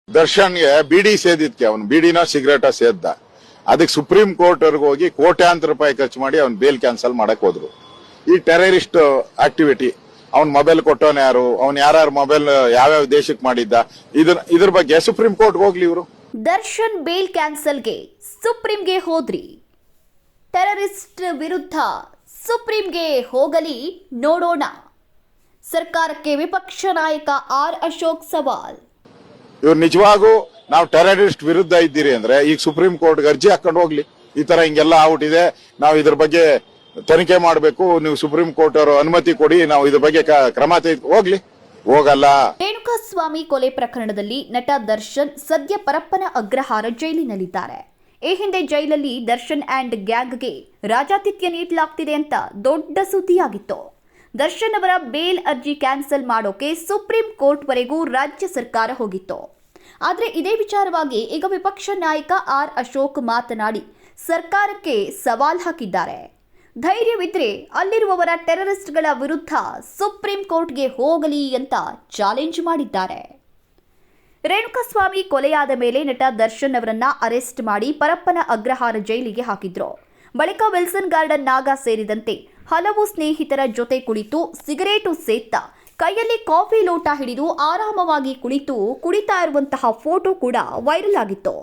ದರ್ಶನ್ಗೆ ಬಿಡಿ ಸೇದಿದ್ಕೆ ಅವನು ಬಿಡಿನ ಸಿಗರೇಟ ಸೇದ್ದ. ಅದಕ್ಕೆ ಸುಪ್ರೀಂ ಕೋರ್ಟ್ ವರ್ಗ ಹೋಗಿ ಕೋಟ್ಯಾಂತರ ರೂಪಾಯಿ ಖರ್ಚು ಮಾಡಿ ಅವ್ನ್ ಬೇಲ್ ಕ್ಯಾನ್ಸಲ್ ಮಾಡಕ್ ಹೋದ್ರು. ಈ ಟೆರರಿಸ್ಟ್ ಆಕ್ಟಿವಿಟಿ ಅವ್ನ್ ಮೊಬೈಲ್ ಕೊಟ್ಟವನ ಯಾರು, ಅವ್ನ್ ಯಾರ್ಯಾರ ಮೊಬೈಲ್ ಯಾವ್ಯಾವ ದೇಶಕ್ಕೆ ಮಾಡಿದ್ದ, ಇದ್ರ ಬಗ್ಗೆ ಸುಪ್ರೀಂ ಕೋರ್ಟ್ ಹೋಗ್ಲಿ ಇವರು. ದರ್ಶನ್ ಬೇಲ್ ಕ್ಯಾನ್ಸಲ್ಗೆ ಸುಪ್ರೀಂಗೆ ಹೋದ್ರಿ. ಟೆರರಿಸ್ಟ್ ವಿರುದ್ಧ ಸುಪ್ರೀಂಗೆ ಹೋಗಲಿ ನೋಡೋಣ. ಸರ್ಕಾರಕ್ಕೆ ವಿಪಕ್ಷ ನಾಯಕ ಆರ್ ಅಶೋಕ್ ಸವಾಲ್. ಇವ್ರು ನಿಜವಾಗೂ ನಾವು ಟೆರರಿಸ್ಟ್ ವಿರುದ್ಧ ಇದ್ದೀರಿ ಅಂದ್ರೆ ಈಗ ಸುಪ್ರೀಂ ಕೋರ್ಟ್ ಅರ್ಜಿ ಹಾಕೊಂಡು ಹೋಗ್ಲಿ. ಈ ತರ ಹಿಂಗೆಲ್ಲ ಆಗ್ಬಿಟ್ಟಿದೆ, ನಾವು ಇದ್ರ ಬಗ್ಗೆ ತನಿಖೆ ಮಾಡಬೇಕು, ನೀವು ಸುಪ್ರೀಂ ಕೋರ್ಟ್ ಅವರು ಅನುಮತಿ ಕೊಡಿ, ನಾವು ಇದ್ರ ಬಗ್ಗೆ ಕ್ರಮ ಹೋಗ್ಲಿ. ಹೋಗಲ್ಲ. ರೇಣುಕಾಸ್ವಾಮಿ ಕೊಲೆ ಪ್ರಕರಣದಲ್ಲಿ ನಟ ದರ್ಶನ್ ಸದ್ಯ ಪರಪ್ಪನ ಅಗ್ರಹಾರ ಜೈಲಿನಲ್ಲಿದ್ದಾರೆ. ಈ ಹಿಂದೆ ಜೈಲಲ್ಲಿ ದರ್ಶನ್ ಅಂಡ್ ಗ್ಯಾಂಗ್ಗೆ ರಾಜಾತಿಥ್ಯ ನೀಡಲಾಗ್ತಿದೆ ಅಂತ ದೊಡ್ಡ ಸುದ್ದಿಯಾಗಿತ್ತು. ದರ್ಶನ್ ಅವರ ಬೇಲ್ ಅರ್ಜಿ ಕ್ಯಾನ್ಸಲ್ ಮಾಡೋಕೆ ಸುಪ್ರೀಂ ಕೋರ್ಟ್ ವರೆಗೂ ರಾಜ್ಯ ಸರ್ಕಾರ ಹೋಗಿತ್ತು. ಆದರೆ ಇದೇ ವಿಚಾರವಾಗಿ ಈಗ ವಿಪಕ್ಷ ನಾಯಕ ಆರ್ ಅಶೋಕ್ ಮಾತನಾಡಿ ಸರ್ಕಾರಕ್ಕೆ ಸವಾಲ್ ಹಾಕಿದ್ದಾರೆ. ಧೈರ್ಯವಿದ್ರೆ ಅಲ್ಲಿರುವವರ ಟೆರರಿಸ್ಟ್ಗಳ ವಿರುದ್ಧ ಸುಪ್ರೀಂ ಕೋರ್ಟ್ಗೆ ಹೋಗಲಿ ಅಂತ ಚಾಲೆಂಜ್ ಮಾಡಿದ್ದಾರೆ. ರೇಣುಕಾಸ್ವಾಮಿ ಕೊಲೆಯಾದ ಮೇಲೆ ನಟ ದರ್ಶನ್ ಅವರನ್ನ ಅರೆಸ್ಟ್ ಮಾಡಿ ಪರಪ್ಪನ ಅಗ್ರಹಾರ ಜೈಲಿಗೆ ಹಾಕಿದ್ರು. ಬಳಿಕ ವಿಲ್ಸನ್ ಗಾರ್ಡನ್ ನಾಗ ಸೇರಿದಂತೆ ಹಲವು ಸ್ನೇಹಿತರ ಜೊತೆ ಕುಳಿತು ಸಿಗರೇಟು ಸೇತ್ತ ಕೈಯಲ್ಲಿ ಕಾಫಿ ಲೋಟ ಹಿಡಿದು ಆರಾಮವಾಗಿ ಕುಡಿತಾ ಇರುವಂತಹ ಫೋಟೋ ಕೂಡ ವೈರಲ್ ಆಗಿತ್ತು.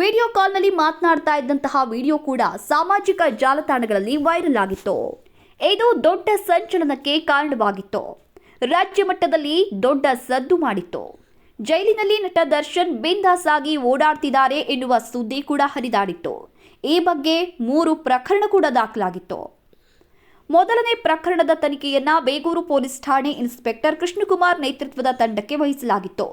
ವಿಡಿಯೋ ಕಾಲ್ನಲ್ಲಿ ಮಾತನಾಡ್ತಾ ಇದ್ದಂತಹ ವಿಡಿಯೋ ಕೂಡ ಸಾಮಾಜಿಕ ಜಾಲತಾಣಗಳಲ್ಲಿ ವೈರಲ್ ಆಗಿತ್ತು. ಇದು ದೊಡ್ಡ ಸಂಚಲನಕ್ಕೆ ಕಾರಣವಾಗಿತ್ತು. ರಾಜ್ಯ ಮಟ್ಟದಲ್ಲಿ ದೊಡ್ಡ ಸದ್ದು ಮಾಡಿತ್ತು. ಜೈಲಿನಲ್ಲಿ ನಟ ದರ್ಶನ್ ಬಿಂದಾಸ್ ಆಗಿ ಓಡಾಡ್ತಿದ್ದಾರೆ ಎನ್ನುವ ಸುದ್ದಿ ಕೂಡ ಹರಿದಾಡಿತ್ತು. ಈ ಬಗ್ಗೆ 3 ಪ್ರಕರಣ ಕೂಡ ದಾಖಲಾಗಿತ್ತು. ಮೊದಲನೇ ಪ್ರಕರಣದ ತನಿಖೆಯನ್ನ ಬೇಗೂರು ಪೊಲೀಸ್ ಠಾಣೆ ಇನ್ಸ್ಪೆಕ್ಟರ್ ಕೃಷ್ಣಕುಮಾರ್ ನೇತೃತ್ವದ ತಂಡಕ್ಕೆ ವಹಿಸಲಾಗಿತ್ತು.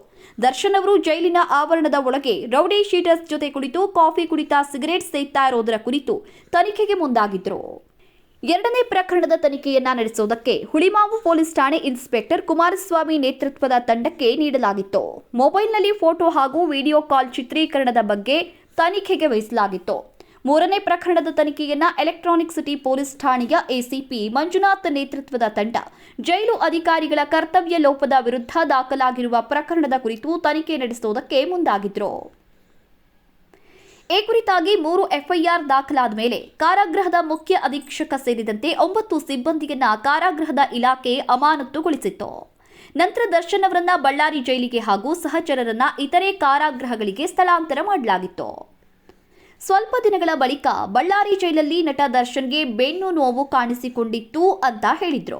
ದರ್ಶನ್ ಅವರು ಜೈಲಿನ ಆವರಣದ ಒಳಗೆ ರೌಡಿ ಶೀಟರ್ಸ್ ಜೊತೆ ಕುಳಿತು ಕಾಫಿ ಕುಡಿತಾ ಸಿಗರೇಟ್ ಸೇದ್ತಾ ಇರೋದರ ಕುರಿತು ತನಿಖೆಗೆ ಮುಂದಾಗಿದ್ರು. ಎರಡನೇ ಪ್ರಕರಣದ ತನಿಖೆಯನ್ನ ನಡೆಸೋದಕ್ಕೆ ಹುಳಿಮಾವು ಪೊಲೀಸ್ ಠಾಣೆ ಇನ್ಸ್ಪೆಕ್ಟರ್ ಕುಮಾರಸ್ವಾಮಿ ನೇತೃತ್ವದ ತಂಡಕ್ಕೆ ನೀಡಲಾಗಿತ್ತು. ಮೊಬೈಲ್ನಲ್ಲಿ ಫೋಟೋ ಹಾಗೂ ವಿಡಿಯೋ ಕಾಲ್ ಚಿತ್ರೀಕರಣದ ಬಗ್ಗೆ ತನಿಖೆಗೆ ವಹಿಸಲಾಗಿತ್ತು. ಮೂರನೇ ಪ್ರಕರಣದ ತನಿಖೆಯನ್ನ ಎಲೆಕ್ಟ್ರಾನಿಕ್ ಸಿಟಿ ಪೊಲೀಸ್ ಠಾಣೆಯ ಎಸಿಪಿ ಮಂಜುನಾಥ್ ನೇತೃತ್ವದ ತಂಡ ಜೈಲು ಅಧಿಕಾರಿಗಳ ಕರ್ತವ್ಯ ಲೋಪದ ವಿರುದ್ಧ ದಾಖಲಾಗಿರುವ ಪ್ರಕರಣದ ಕುರಿತು ತನಿಖೆ ನಡೆಸುವುದಕ್ಕೆ ಮುಂದಾಗಿದ್ರು. ಈ ಕುರಿತಾಗಿ 3 ಎಫ್ಐಆರ್ ದಾಖಲಾದ ಮೇಲೆ ಕಾರಾಗೃಹದ ಮುಖ್ಯ ಅಧೀಕ್ಷಕ ಸೇರಿದಂತೆ 9 ಸಿಬ್ಬಂದಿಯನ್ನ ಕಾರಾಗೃಹದ ಇಲಾಖೆ ಅಮಾನತುಗೊಳಿಸಿತ್ತು. ನಂತರ ದರ್ಶನ್ ಅವರನ್ನ ಬಳ್ಳಾರಿ ಜೈಲಿಗೆ ಹಾಗೂ ಸಹಚರರನ್ನ ಇತರೆ ಕಾರಾಗೃಹಗಳಿಗೆ ಸ್ಥಳಾಂತರ ಮಾಡಲಾಗಿತ್ತು. ಸ್ವಲ್ಪ ದಿನಗಳ ಬಳಿಕ ಬಳ್ಳಾರಿ ಜೈಲಲ್ಲಿ ನಟ ದರ್ಶನ್ಗೆ ಬೆನ್ನು ನೋವು ಕಾಣಿಸಿಕೊಂಡಿತ್ತು ಅಂತ ಹೇಳಿದ್ರು.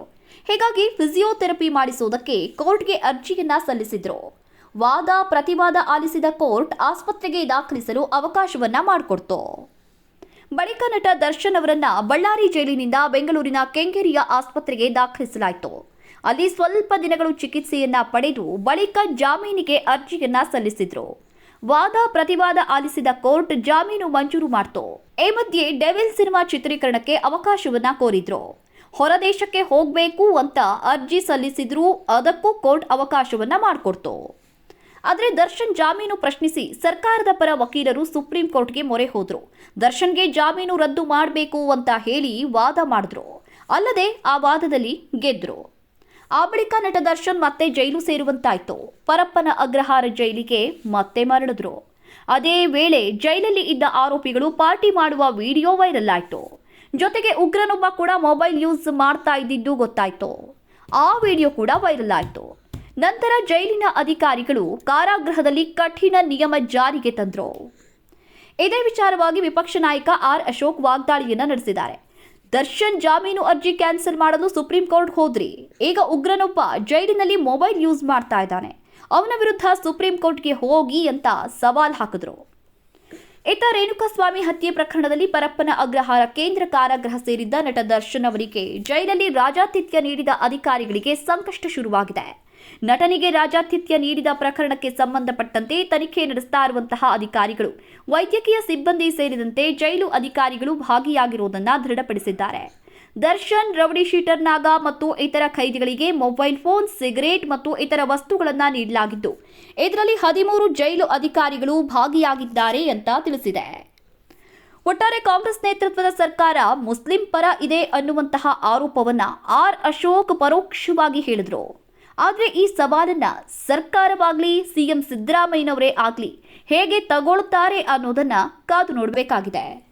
ಹೀಗಾಗಿ ಫಿಸಿಯೋಥೆರಪಿ ಮಾಡಿಸುವುದಕ್ಕೆ ಕೋರ್ಟ್ಗೆ ಅರ್ಜಿಯನ್ನ ಸಲ್ಲಿಸಿದ್ರು. ವಾದ ಪ್ರತಿವಾದ ಆಲಿಸಿದ ಕೋರ್ಟ್ ಆಸ್ಪತ್ರೆಗೆ ದಾಖಲಿಸಲು ಅವಕಾಶವನ್ನ ಮಾಡಿಕೊಡ್ತು. ಬಳಿಕ ನಟ ದರ್ಶನ್ ಅವರನ್ನ ಬಳ್ಳಾರಿ ಜೈಲಿನಿಂದ ಬೆಂಗಳೂರಿನ ಕೆಂಗೇರಿಯ ಆಸ್ಪತ್ರೆಗೆ ದಾಖಲಿಸಲಾಯಿತು. ಅಲ್ಲಿ ಸ್ವಲ್ಪ ದಿನಗಳು ಚಿಕಿತ್ಸೆಯನ್ನ ಪಡೆದು ಬಳಿಕ ಜಾಮೀನಿಗೆ ಅರ್ಜಿಯನ್ನ ಸಲ್ಲಿಸಿದ್ರು. ವಾದ ಪ್ರತಿವಾದ ಆಲಿಸಿದ ಕೋರ್ಟ್ ಜಾಮೀನು ಮಂಜೂರು ಮಾಡಿತು. ಈ ಮಧ್ಯೆ ಡೆವಿಲ್ ಸಿನಿಮಾ ಚಿತ್ರೀಕರಣಕ್ಕೆ ಅವಕಾಶವನ್ನ ಕೋರಿದ್ರು. ಹೊರದೇಶಕ್ಕೆ ಹೋಗಬೇಕು ಅಂತ ಅರ್ಜಿ ಸಲ್ಲಿಸಿದ್ರು. ಅದಕ್ಕೂ ಕೋರ್ಟ್ ಅವಕಾಶವನ್ನ ಮಾಡಿಕೊಡ್ತು. ಆದರೆ ದರ್ಶನ್ ಜಾಮೀನು ಪ್ರಶ್ನಿಸಿ ಸರ್ಕಾರದ ಪರ ವಕೀಲರು ಸುಪ್ರೀಂ ಕೋರ್ಟ್ಗೆ ಮೊರೆ ಹೋದ್ರು. ದರ್ಶನ್ಗೆ ಜಾಮೀನು ರದ್ದು ಮಾಡಬೇಕು ಅಂತ ಹೇಳಿ ವಾದ ಮಾಡಿದ್ರು. ಅಲ್ಲದೆ ಆ ವಾದದಲ್ಲಿ ಗೆದ್ರು. ಆ ಬಳಿಕ ನಟ ದರ್ಶನ್ ಮತ್ತೆ ಜೈಲು ಸೇರುವಂತಾಯ್ತು. ಪರಪ್ಪನ ಅಗ್ರಹಾರ ಜೈಲಿಗೆ ಮತ್ತೆ ಮರಳಿದ್ರು. ಅದೇ ವೇಳೆ ಜೈಲಲ್ಲಿ ಇದ್ದ ಆರೋಪಿಗಳು ಪಾರ್ಟಿ ಮಾಡುವ ವಿಡಿಯೋ ವೈರಲ್ ಆಯ್ತು. ಜೊತೆಗೆ ಉಗ್ರನೊಬ್ಬ ಕೂಡ ಮೊಬೈಲ್ ಯೂಸ್ ಮಾಡ್ತಾ ಇದ್ದಿದ್ದು ಗೊತ್ತಾಯ್ತು. ಆ ವಿಡಿಯೋ ಕೂಡ ವೈರಲ್ ಆಯ್ತು. ನಂತರ ಜೈಲಿನ ಅಧಿಕಾರಿಗಳು ಕಾರಾಗೃಹದಲ್ಲಿ ಕಠಿಣ ನಿಯಮ ಜಾರಿಗೆ ತಂದ್ರು. ಇದೇ ವಿಚಾರವಾಗಿ ವಿಪಕ್ಷ ನಾಯಕ ಆರ್ ಅಶೋಕ್ ವಾಗ್ದಾಳಿಯನ್ನ ನಡೆಸಿದ್ದಾರೆ. ದರ್ಶನ್ ಜಾಮೀನು ಅರ್ಜಿ ಕ್ಯಾನ್ಸಲ್ ಮಾಡಲು ಸುಪ್ರೀಂ ಕೋರ್ಟ್ ಹೋದ್ರಿ. ಈಗ ಉಗ್ರನೊಬ್ಬ ಜೈಲಿನಲ್ಲಿ ಮೊಬೈಲ್ ಯೂಸ್ ಮಾಡ್ತಾ ಇದ್ದಾನೆ. ಅವನ ವಿರುದ್ಧ ಸುಪ್ರೀಂ ಕೋರ್ಟ್ಗೆ ಹೋಗಿ ಅಂತ ಸವಾಲ್ ಹಾಕಿದ್ರು. ಇತ್ತ ರೇಣುಕಾಸ್ವಾಮಿ ಹತ್ಯೆ ಪ್ರಕರಣದಲ್ಲಿ ಪರಪ್ಪನ ಅಗ್ರಹಾರ ಕೇಂದ್ರ ಕಾರಾಗೃಹ ಸೇರಿದ್ದ ನಟ ದರ್ಶನ್ ಅವರಿಗೆ ಜೈಲಲ್ಲಿ ರಾಜಾತಿಥ್ಯ ನೀಡಿದ ಅಧಿಕಾರಿಗಳಿಗೆ ಸಂಕಷ್ಟ ಶುರುವಾಗಿದೆ. ನಟನಿಗೆ ರಾಜಾತಿಥ್ಯ ನೀಡಿದ ಪ್ರಕರಣಕ್ಕೆ ಸಂಬಂಧಪಟ್ಟಂತೆ ತನಿಖೆ ನಡೆಸ್ತಾ ಇರುವಂತಹ ಅಧಿಕಾರಿಗಳು ವೈದ್ಯಕೀಯ ಸಿಬ್ಬಂದಿ ಸೇರಿದಂತೆ ಜೈಲು ಅಧಿಕಾರಿಗಳು ಭಾಗಿಯಾಗಿರುವುದನ್ನು ದೃಢಪಡಿಸಿದ್ದಾರೆ. ದರ್ಶನ್, ರೌಡಿ ಶೀಟರ್ ನಾಗ ಮತ್ತು ಇತರ ಖೈದಿಗಳಿಗೆ ಮೊಬೈಲ್ ಫೋನ್, ಸಿಗರೇಟ್ ಮತ್ತು ಇತರ ವಸ್ತುಗಳನ್ನು ನೀಡಲಾಗಿದ್ದು ಇದರಲ್ಲಿ 13 ಜೈಲು ಅಧಿಕಾರಿಗಳು ಭಾಗಿಯಾಗಿದ್ದಾರೆ ಅಂತ ತಿಳಿಸಿದೆ. ಒಟ್ಟಾರೆ ಕಾಂಗ್ರೆಸ್ ನೇತೃತ್ವದ ಸರ್ಕಾರ ಮುಸ್ಲಿಂ ಪರ ಇದೆ ಅನ್ನುವಂತಹ ಆರೋಪವನ್ನ ಆರ್ ಅಶೋಕ್ ಪರೋಕ್ಷವಾಗಿ ಹೇಳಿದ್ರು. ಆದರೆ ಈ ಸವಾಲನ್ನ ಸರ್ಕಾರವಾಗ್ಲಿ ಸಿಎಂ ಸಿದ್ದರಾಮಯ್ಯನವರೇ ಆಗ್ಲಿ ಹೇಗೆ ತಗೊಳ್ತಾರೆ ಅನ್ನೋದನ್ನ ಕಾದು ನೋಡಬೇಕಾಗಿದೆ.